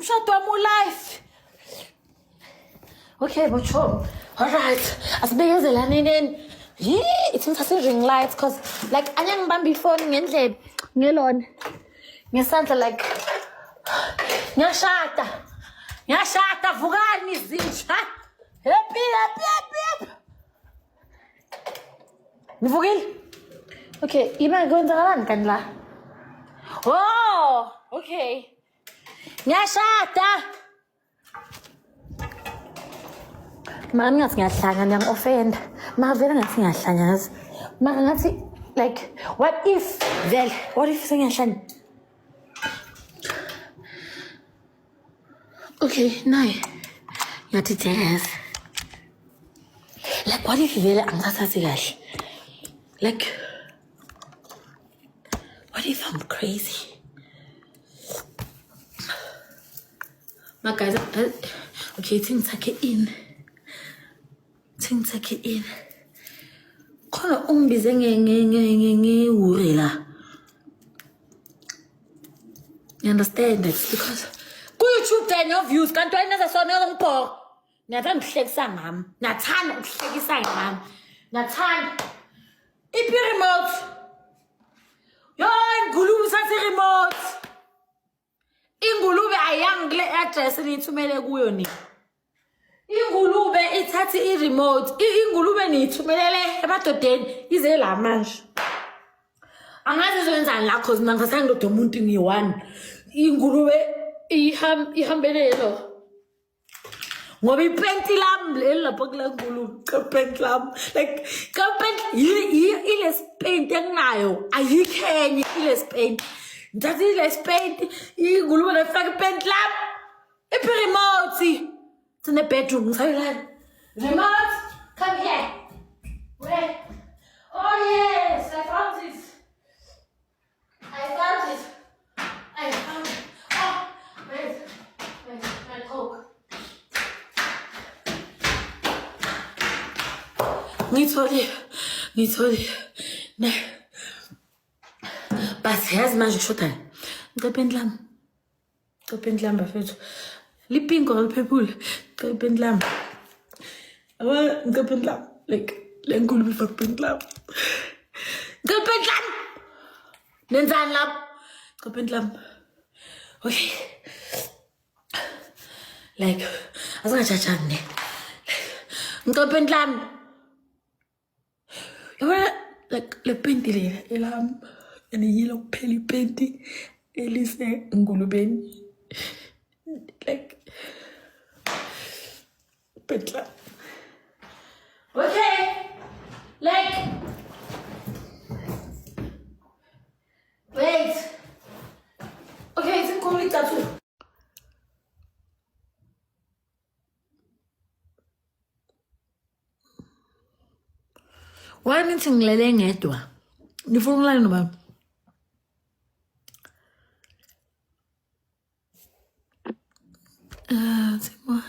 Umshado wami life. Okay, bocho. Alright. Asibekezelani nini? It's interesting ring lights cause like anyangibamba ifoni ngendlela ngelona. Ngesandla like ngiyashada vukani zinja. Happy. Nivukile? Okay, imali kwenzakalani kanti la? Oh, okay. Ngiyashada. Mara ngathi ngiyahlanya ngiyang-offend. Mara vele ngathi ngiyahlanyaza. Mara ngathi like what if sengiyahlanya? Okay, nayi. Ngathi jazz. Like what if vele angisathathi kahle? Like what if I'm crazy? My guys, okay, things take it in. Khona ungibize ngewuri la. You understand that? Because ku-YouTube then your views kanti wena zasona ngibhoko. Ngiyathanda ukuhlekisa ngami. Ngiyathanda ukuhlekisa ngami. Ngiyathanda. Iphi remote? Yo, ingulube sathi remote. Ingulube ayang kule address nithumele kuyo ni. Ingulube ithathi i-remote. Ingulube nithumelele emadodeni ize la manje. Angazi izwenzani la cause mina ngisasangidoda umuntu ngiyi-1. Ingulube ihambele lo. Ngoba ipenti lami lapho kula ngulube kapenti lami like kapenti ile spent enginayo ayikhenye ile spent. Ndathi ile spent ingulube lefaka ipenti lami. Iphi remote? It's in the bedroom. Remote, come here. Where? Oh yes, I found it. Oh, wait, my coke. Ngitholi. Ne. But here's manje kushothana. Ngipenti lami bafethu. Lipink or purple. Ngipenti lami. Ngipenti lami. Like lenkulu bifakipenti lami. Ngipenti lami. Nenzani lapho? Ngipenti lami. Okay. Like asingajajani ne. Ngipenti lami. Like le penti le elami eniyilo kuphela ipenti elise ngulubeni. Like petla. Okay. Like wait. Okay, it's in complete tattoo. Why nithi ngilele ngedwa? Ngifuna ukulala nobani? Simo.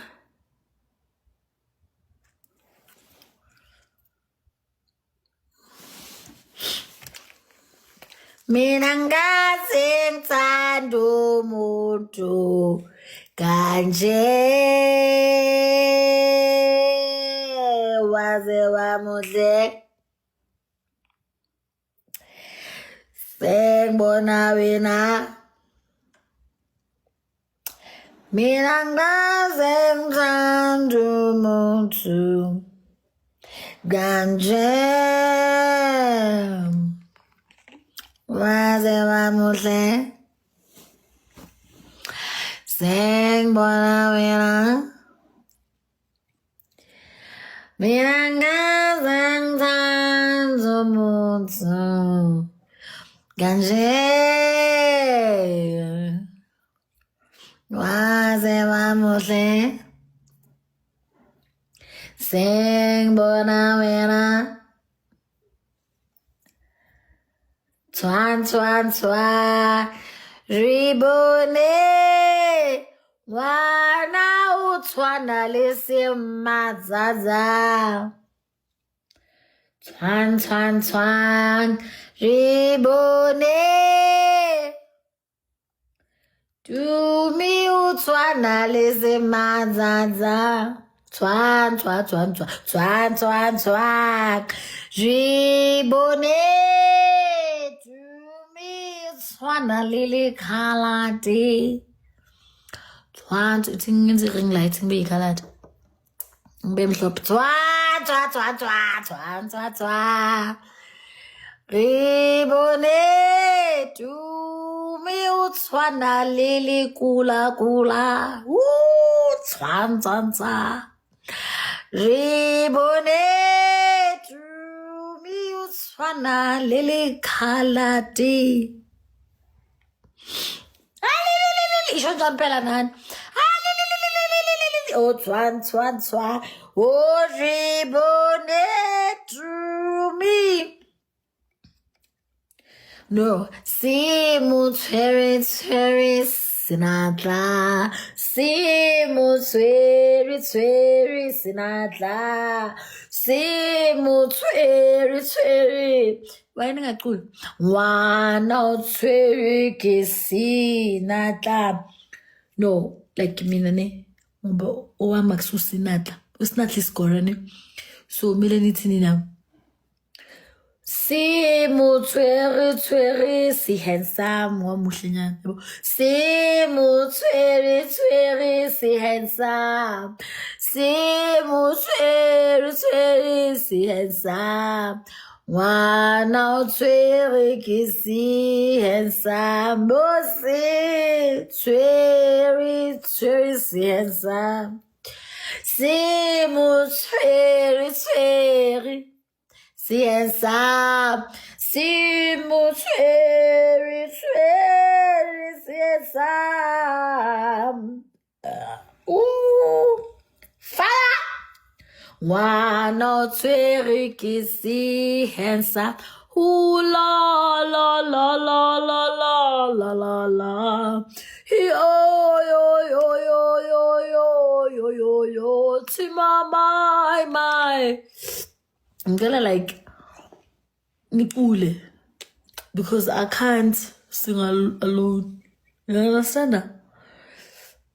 Mina ngaze ngithanda umuntu kanje waze wamuhle sengibona wena. Mina ngaze ngithanda umuntu kanje waze wamuhle sengibona wena. Mina ngaze ngithanda umuntu kanje waze wamuhle sengibona wena. Twa ribone wana utwana lesi mazaza. Twan ribone Tumi utshwana le semanzanza. Twan, twan, twan, twan, twan, twan, twan. Jibone. Tumi utshwana le lekhalate. Twan, tingenze ring light ngibe yikhalate. Ngibe mhlophe. Twan, twan, twan, twan, twan, twan, twan. Ribone. Tumi utshwana le lekula. Twan, twan, twan. Ribone. Tumi utshwana le lekhalate. Isho njani phela nani? Oh, twan, twan, twan. Oh, ribone to me. No, simu tswere sinatla. Simu tswere sinatla. Simu tswere. Why ngaculi? Wana tswere ke sinatla. No, like mina ne. Ngoba owami akususinatla. Usinatla isigora ne. So mele nithini na? Simu tswere si handsome wa muhlenyana. Simu tswere si handsome. Simu tswere si handsome. Wana tswere ke si handsome. Bo tswere si handsome. Simu tswere si handsome. Simu tswere si handsome. Fire! Wana tswere ke si handsome. Ooh la la la la la la la la la. Yo. Tima my. I'm gonna like nipule because I can't sing alone. You understand that?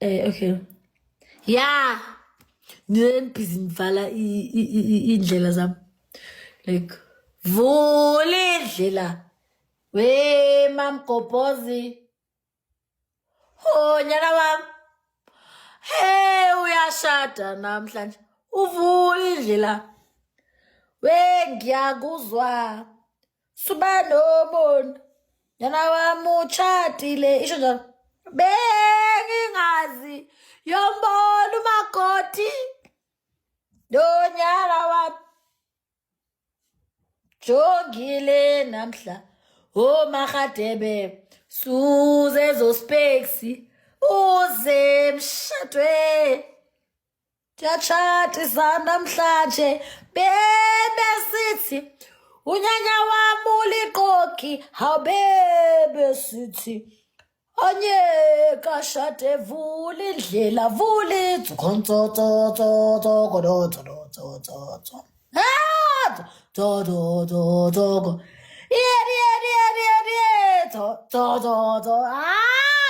Okay. Yeah. Ngivala indlela zami. Like vule indlela. We mamgobhozi. Oh nyana wami. Hey uyashada namhlanje. Uvule indlela. We ngiyakuzwa. Suba nobona. Yana wami uchatile. Isho njalo. Bengingazi. Yombona umakoti. Donyana wami. Jongile namhla. Oh Mahadebe. Suze zospeksi. Uze mshadwe. Tiyatshata namhlanje. Bebe sithi. Unyanya wami uliqoki. Hawubebe sithi. Anye kashate vule indlela vule tsonto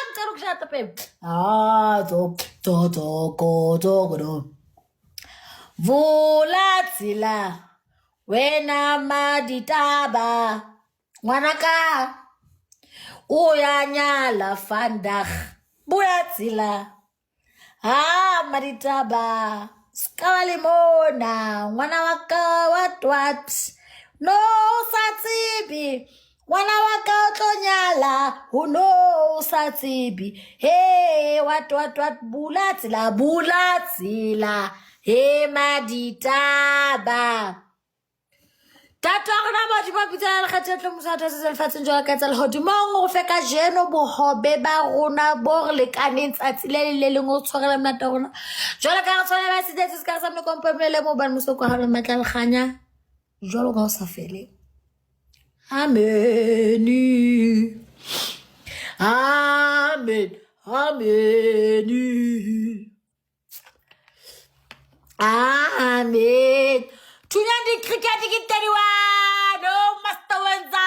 ngicela ukushada babe vula tsila wena maditaba ngwanaka uyanyala vandag buyatsila maditaba skalimona ngwana waka what no satsibi ngwana waka otlonyala who no satsibi hey what bulatsila hey maditaba Tata rona ba di ba pitsa le kgatsetlo mosata se lefatsheng jwa ka tsa le hodimo go feka jeno bohobe ba rona bo re lekaneng tsatsi le leng o tshwarela mnata rona jwale ka re tshwana ba sitse se ka sa mne kompomele mo ban mosoko ha le matla le khanya jwalo ka o sa fele amen Tunyandi cricket get 31. Oh, Master Wenza.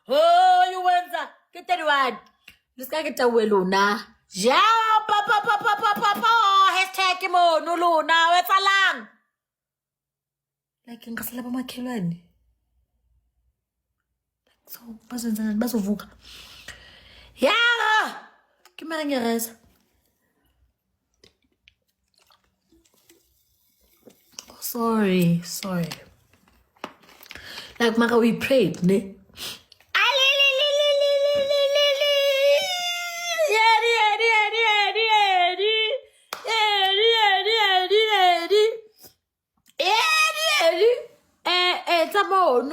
Oh, you Wenza. Get 31. Lisikaketa welona. Ja pa hashtag mo no lona wetsalang. Like ngasela bamakhelwane. So bazenzana bazovuka. Ya! Kimara ngereza. Sorry. Like maka we prayed, ne?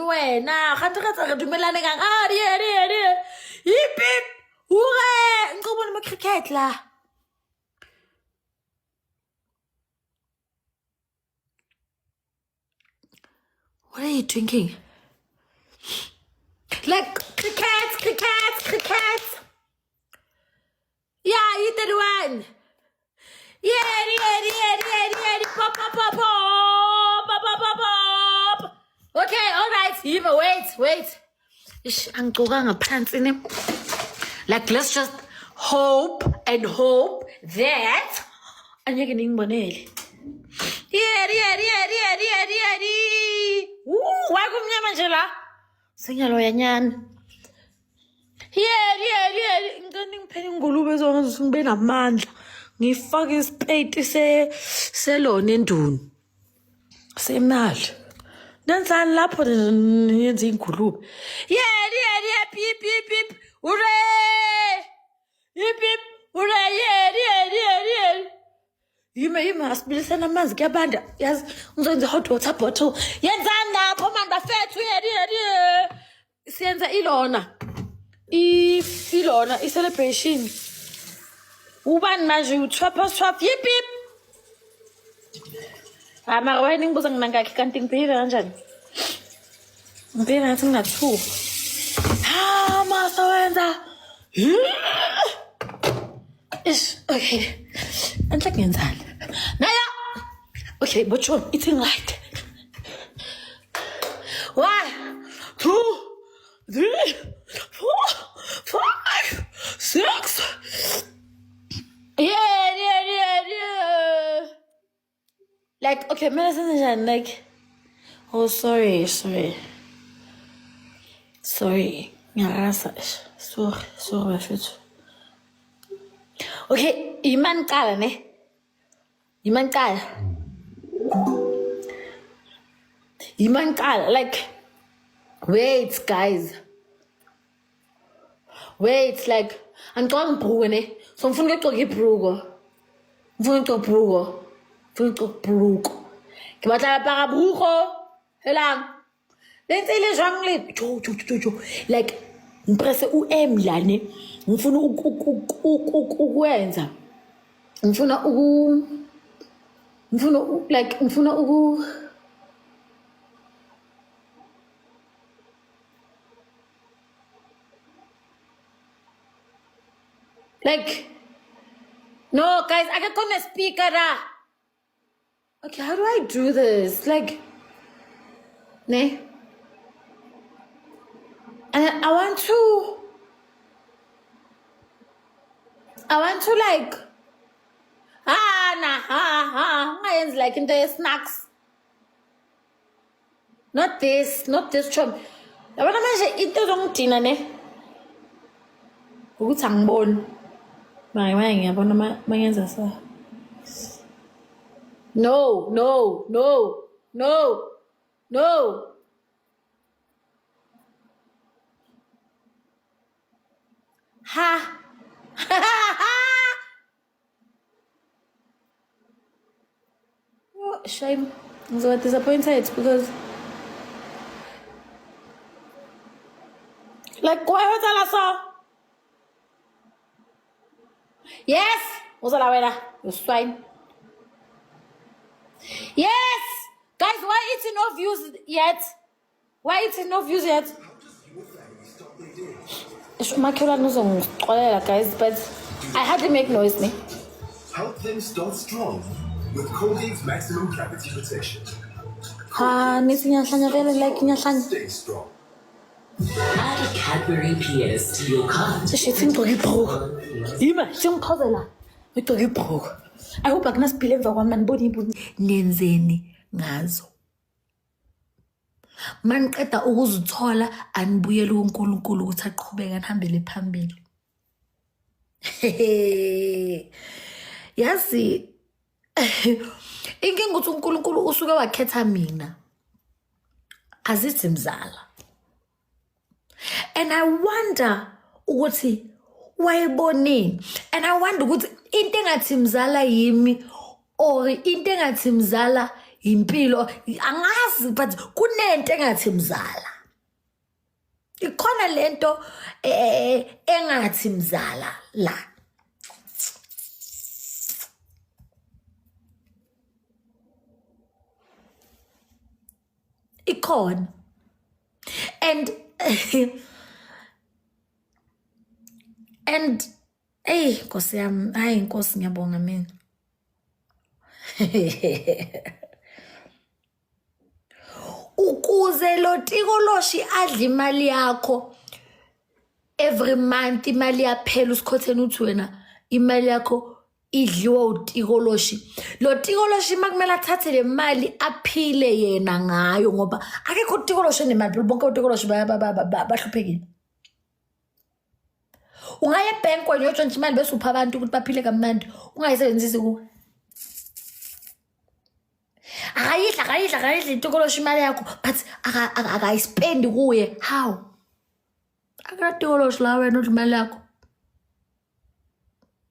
Wena gantle ga tsaka dumelane kang hip hip hurra nko bona mo cricket la. What are you drinking? Like cricket. Yeah, you did one. Yeah. Pop. Okay, all right. Even wait. Ish, angqokanga phansi ne. Like let's just hope that anyeke ningibonele. Yeah. Why kumnyama nje la? Sinyalo yanyana. Yeah. Ngani ngiphela ingulube zonke ngibe namandla. Ngifaka isipeti selona enduni. Semali. Dansan lapho yenza ingulube. Yeah. Pip. Hooray! Pip. Hooray! Yeah. Yima asibilisana amanzi kuyabanda. Yazi ngizokwenza hot water bottle. Yenzani lapho manje bafethu. Yeah. Siyenza ilona. Ilona celebration. Ubani manje utrap. Yip. Mara wena ngibuza nginangakhi kanti ngiphila kanjani? Ngiphila ngathi ngina-2. Masawenza. Okay. Anhle ngenzani? Naya. Okay, but you're eating light. 1, 2, 3, 4, 5, 6. Yeah. Like, okay, like, oh, sorry. Sorry, bafethu. Okay, iman qala ne? Iman qala, like, wait, guys. Wait, like, angicabanga ibhruko ne? So ngifuna ukugqoka ibhruko. Ke batla para brugo. Helang. Lenze ile jwang le. Jo. Like ngipresse u-M la ne. Ngifuna ukwenza. Ngifuna like, no, guys, I can't on a speaker. Okay, how do I do this? Like, ne? And I want to like, it's like in the snacks. Not this chop. I want to mention it don't dinner, ne? Who's angbon? My man's sa. No. Ha. Oh, shame. I'm so disappointed because, like, why was I so? Yes. What's la wena? You swine. Yes. Guys, why it's no views yet? My killer knows on guys, but I had to make noise. Ne? Help them start strong with Colgate's maximum cavity protection. Stay strong. Add a Cadbury PS to your cart. Shethi ngigcoke ibhuku. Yima, singiphathela. Ngigcoke ibhuku. I hope akunasiphile emva kwami manibona ibuni nenzeni ngazo. Maniqeda ukuzithola anibuyele uNkulunkulu ukuthi aqhubeke anihambele phambili. Yazi inkinga ukuthi uNkulunkulu usuke wakhetha mina. Azithi mzala. And I wonder ukuthi wayibonini. And I wonder ukuthi into engathi mzala yimi or into engathi mzala impilo angazi but kunento engathi mzala. Ikhona lento engathi mzala la. Ikhona. And Nkosi yami, hayi Nkosi ngiyabonga mina. Ukuze lo tikoloshi adla imali yakho every month imali yaphela usikhotheni uthi wena imali yakho idliwa utikoloshi. Lo tikoloshi makumele athathe le mali aphile yena ngayo ngoba akekho utikoloshi nemali bonke utikoloshi bahluphekile. Ungaya ebank wena uyotshontsha imali bese upha abantu ukuthi baphile kamnandi ungayisebenzisi ku. Akayidla itikoloshi imali yakho but akayispend kuye. How? Akatikoloshi la wena udla imali yakho.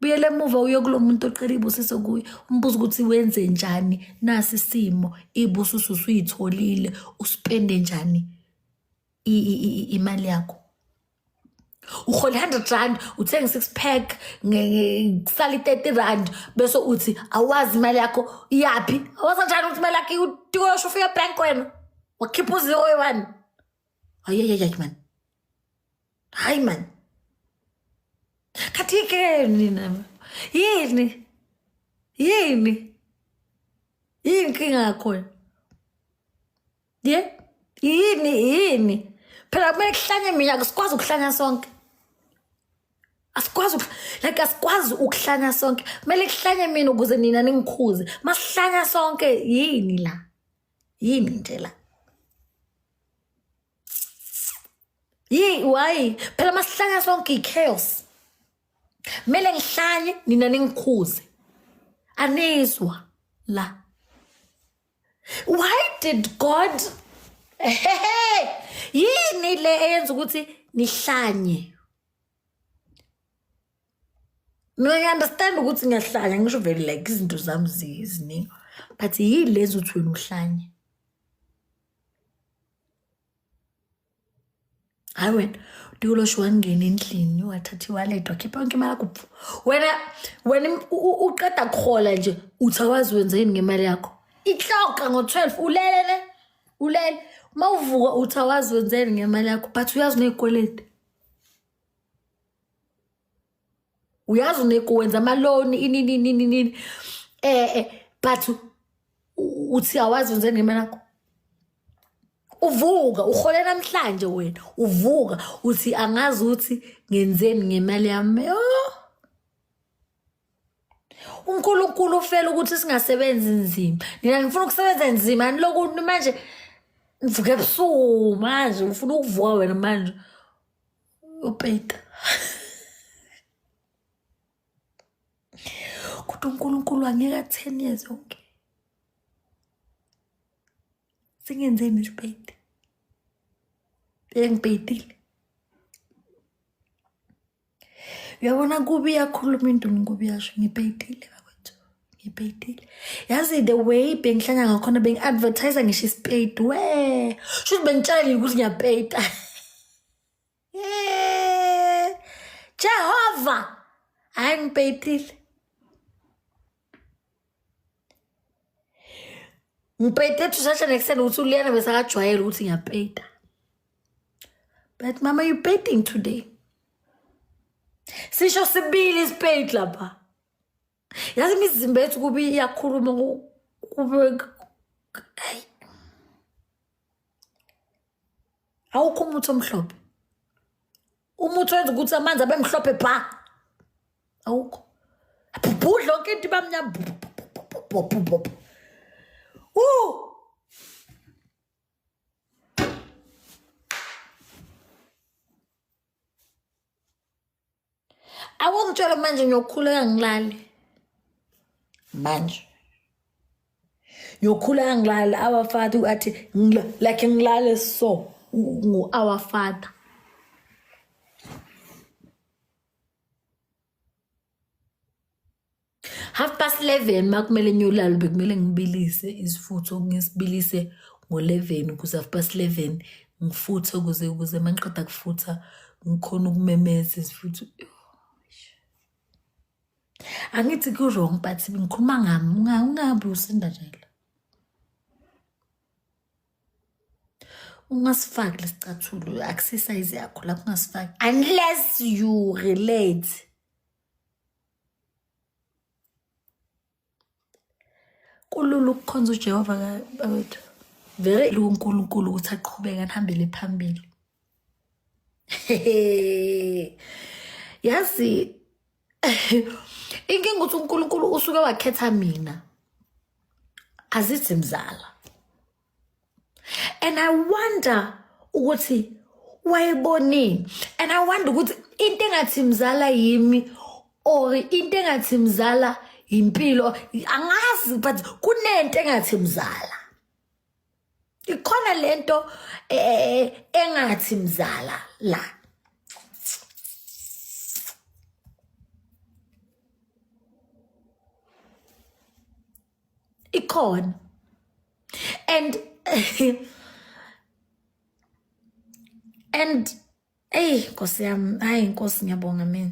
Buyele emuva uye kulo muntu oqela ibusiso kuye umbuzo ukuthi wenze njani nasi isimo ibusiso usuyitholile uspende njani imali yakho. Ukhole 100 rand uthenga 6 pack ngesali 30 rand bese uthi awazi imali yakho iyapi awazi njani ukuthi imali yakho utikoloshi ufika bank wena wakhipha u0 hayi man hayi man kathike nina yini inkinga yakho yini phela kumele kuhlanye mina asikwazi ukuhlanya sonke. Asikwazi ukuhlanya sonke. Kumele kuhlanye mina ukuze nina ningikhuze. Masihlanya sonke yini la? Yini nje la? Why? Phela masihlanya sonke i-chaos. Kumele ngihlanye nina ningikhuze. Anizwa la. Why did God yini le eyenza ukuthi nihlanye? Mina understand ukuthi ngiyahlanya ngisho vele like izinto zami ziziningi but yini lezi uthi wena uhlanye? Hayi wena utikoloshi wangena endlini wathatha iwallet wakhipha yonke imali yakho. Wena uqeda ukhola nje uthi awazi wenzeni ngemali yakho. Ihloka ngo12 ulele mawuvuka uthi awazi wenzeni ngemali yakho but uyazi nezikweleti. Uyazi wenza ama-loan ini but uthi awazi wenzeni ngemali yakho. Uvuka ukhole namhlanje wena uvuka uthi angazi ukuthi ngenzeni ngemali yami. uNkulunkulu ufela ukuthi singasebenzi nzima. Nina ngifuna ukusebenza nzima niloku manje ngivuke ebusuku manje ufuna ukuvuka wena manje upeta. Kodwa uNkulunkulu angeka 10 years yonke. Singenzeni isipete. Ngipetile. Uyabona kubi yakhuluma into ngokubi yasho ngipetile bakwethu. Ngipetile. Yazi the way bengihlanya ngakhona bengi-advertise ngisho isipete we. Shuthi bengitshalile ukuthi ngiyapeta. Jehova. Hayi ngipetile. Ngipete tusasha nekuseni ukuthi uliyana bese akajwayele ukuthi ngiyapeta. But mama, you painting today. Sisho sibili isipate lapha. Yazi imizimba yethu kubi iyakhuluma kube awukho umuthi omhlophe umuthi wenza ukuthi amanzi abe mhlophe bha awukho bhubhudla lonke into bamnyama awungitshela manje ngiyokhuleka ngilale manje yokhuleka ngilale our father athi like ngilale so ngu our father half past 11 makumele nyolala bekumele ngibilise isifutho ngisibilise ngo11 ukuze half past 11 ngifuthe ukuze mangiqeda kufutha ngikhona ukumemeza isifutho angithi ku wrong but ngikhuluma ngami ungabi usinda njalo ungasifaki lesicathulo exercise yakho lapho ungasifaki unless you relate kululu ukukhonza uJehova bawethu very uNkulunkulu ukuthi aqhubeke ahambele phambili yazi inkinga ukuthi uNkulunkulu usuke wakhetha mina azithi mzala and I wonder ukuthi wayibonini and I wonder ukuthi into engathi mzala yimi or into engathi mzala impilo angazi but kunento engathi mzala ikhona lento engathi mzala la ikhona and Nkosi yami hayi Nkosi ngiyabonga mina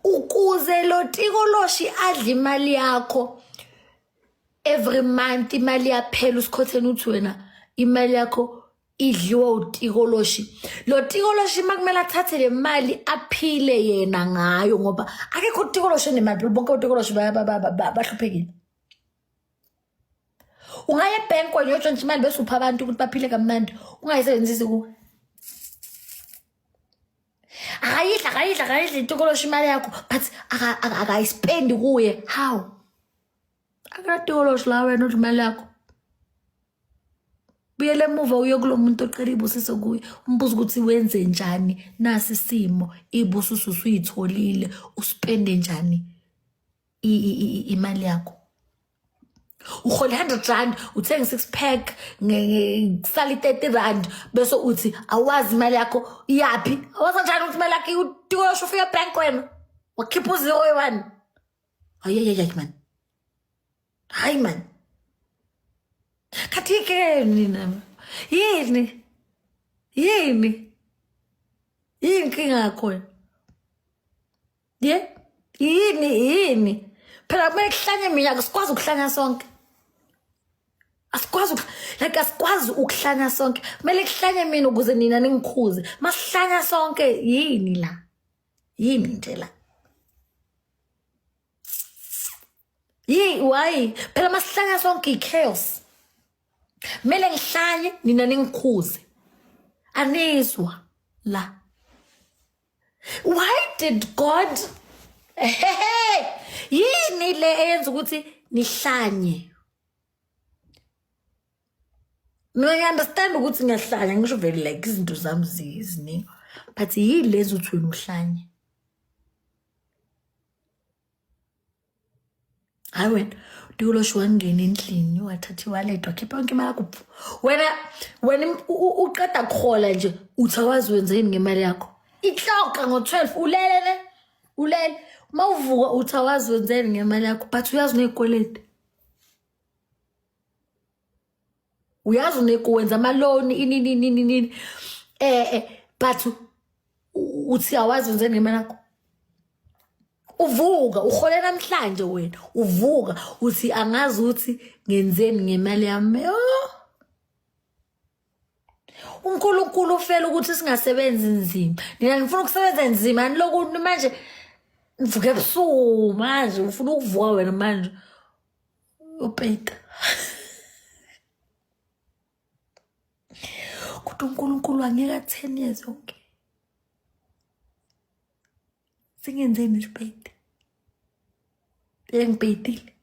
ukuze lo tikoloshi adla imali yakho every month imali yaphela usikhotheni uthi wena imali yakho idliwa utikoloshi lo tikoloshi makumele athathe le mali aphile yena ngayo ngoba akekho utikoloshi nemali bonke utikoloshi bahluphekile ungaye bank wayotshontsha imali bese upha abantu ukuthi baphile kamnandi ungayisebenzisi ku akayidla itikoloshi imali yakho but akayispend kuye how akatikoloshi la wena uthi imali yakho buyele emuva uye kulo muntu oqala ibusiso kuye umbuzo ukuthi wenze njani nasi simo ibusiso usuyitholile uspende njani imali yakho uhola 100 rand uthenga 6 pack ngesali 30 rand bese uthi awazi imali yakho iyapi awazi njani ukuthi imali yakho utikoloshi ufika bank wena wakhipha 0.1 hayi man hayi man kathike nina yini inkinga yakho yini phela kumele kuhlanye mina asikwazi ukuhlanya sonke asikwazi ukuhlanya sonke kumele kuhlanye mina ukuze nina ningikhuze masihlanya sonke yini la yini nje la why phela masihlanya sonke ichaos kumele ngihlanye nina ningikhuze anizwa la why did God yini le eyenza ukuthi nihlanye mina understand ukuthi ngiyahlanya ngisho vele like izinto zami ziziningi but yilezi uthi wena uhlanye hayi wena utikoloshi wangena endlini wathatha iwallet wakhipha yonke imali yakho wena uqeda kuhola nje uthi awazi wenzeni ngemali yakho ihloka ngo12 ulele mawuvuka uthi awazi wenzeni ngemali yakho but uyazi unezikweleti uyazi wenza amaloni inini but uthi awazi wenzeni ngemali yakho uvuka uhole namhlanje wena uvuka uthi angazi ukuthi ngenzeni ngemali yami uNkulunkulu ufela ukuthi singasebenzi nzima nina ngifuna ukusebenza nzima niloku manje nivuke ebusuku manje ufuna ukuvuka wena manje upeta Kodwa uNkulunkulu wangeka 10 years yonke. Singenzeni isipeyiti. Engipeyitile.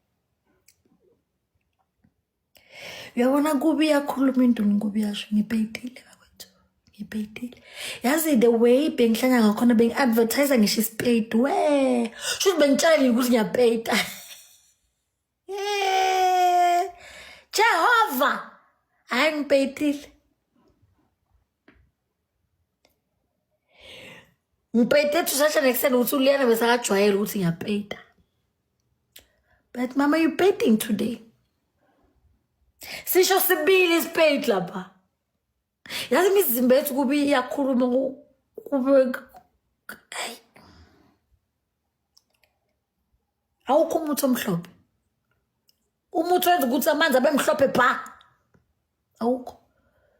Uyabona kubi yakhuluma into ngokubi yasho ngipeyitile bakwethu. Ngipeyitile. Yazi the way bengihlanya ngakhona bengi-advertise ngisho isipeyiti. We, should bengitshela ukuthi ngiyapeyita. Jehova. Hayi ngipeyitile. Ngipeyite tusasha nekuseni ukuthi uLiyana besakajwayele ukuthi ngiyapeyita. But mama, you paying today. Sisho sibili isipeyiti lapha. Yazi imizimba yethu kubi iyakhuluma kube awukho umuthi omhlophe. Umuthi wenza ukuthi amanzi abe mhlophe bha. Awukho.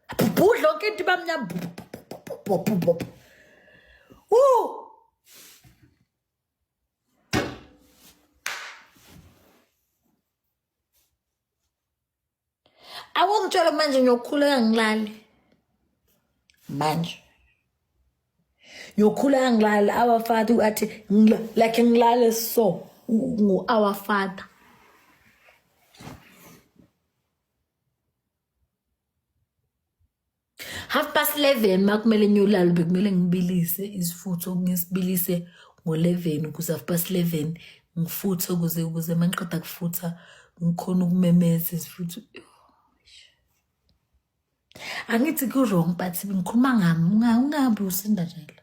Abhudla lonke into bamnyama. Awungitshela manje ngiyokhuleka ngilale. Manje. Ngiyokhuleka ngilale our father athi like ngilale so our father. Half past 11 makumele ngiyolala bekumele ngibilise isifutho ngisibilise ngo11 ukuze half past 11 ngifuthe ukuze mangiqeda kufutha ngikhona ukumemeza isifutho. Angithi ku wrong but ngikhuluma ngami ungabi usindajela.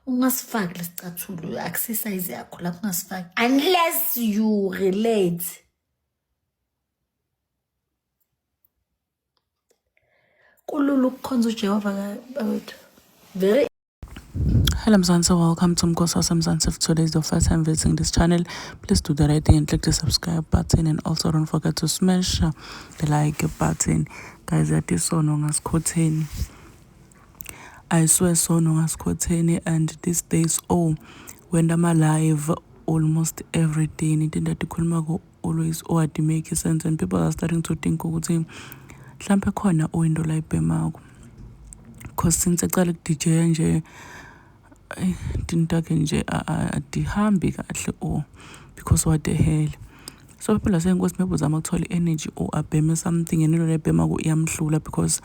Ungasifaki lesicathulo exercise yakho lapho ungasifaki unless you relate. Kululu kukhonza uJehova bawethu. Very. Hello Mzansi, welcome to Mkosa Mzansi. If today is your first time visiting this channel, please do the right thing and click the subscribe button, and also don't forget to smash the like button. Guys, that is Sono Ngaskhotheni. I swear Sono Ngaskhotheni, and these days when I'm alive almost every day, and that the always it make sense, and people are starting to think ukuthi mhlambe khona into la ibhemako. Because since I started DJ nje dintake nje adihambi kahle because what the hell. So people are saying ukuthi maybe uzama ukuthola energy or abheme something, and into lebhemako iyamhlula because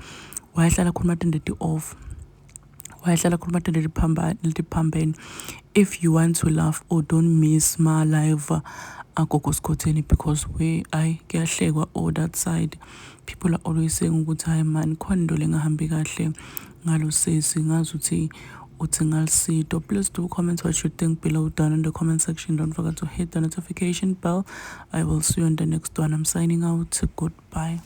wayehlala khuluma tendeti off. Wayehlala khuluma tendeti phambene. If you want to laugh or don't miss my live Gogo Skhotheni, because kuyahlekwa all that side. People are always saying ukuthi hayi man khona into lengahambi kahle ngalo sesi ngazuthi uthi ngalisito. Please do comment what you think below down in the comment section. Don't forget to hit the notification bell. I will see you on the next one. I'm signing out. Goodbye.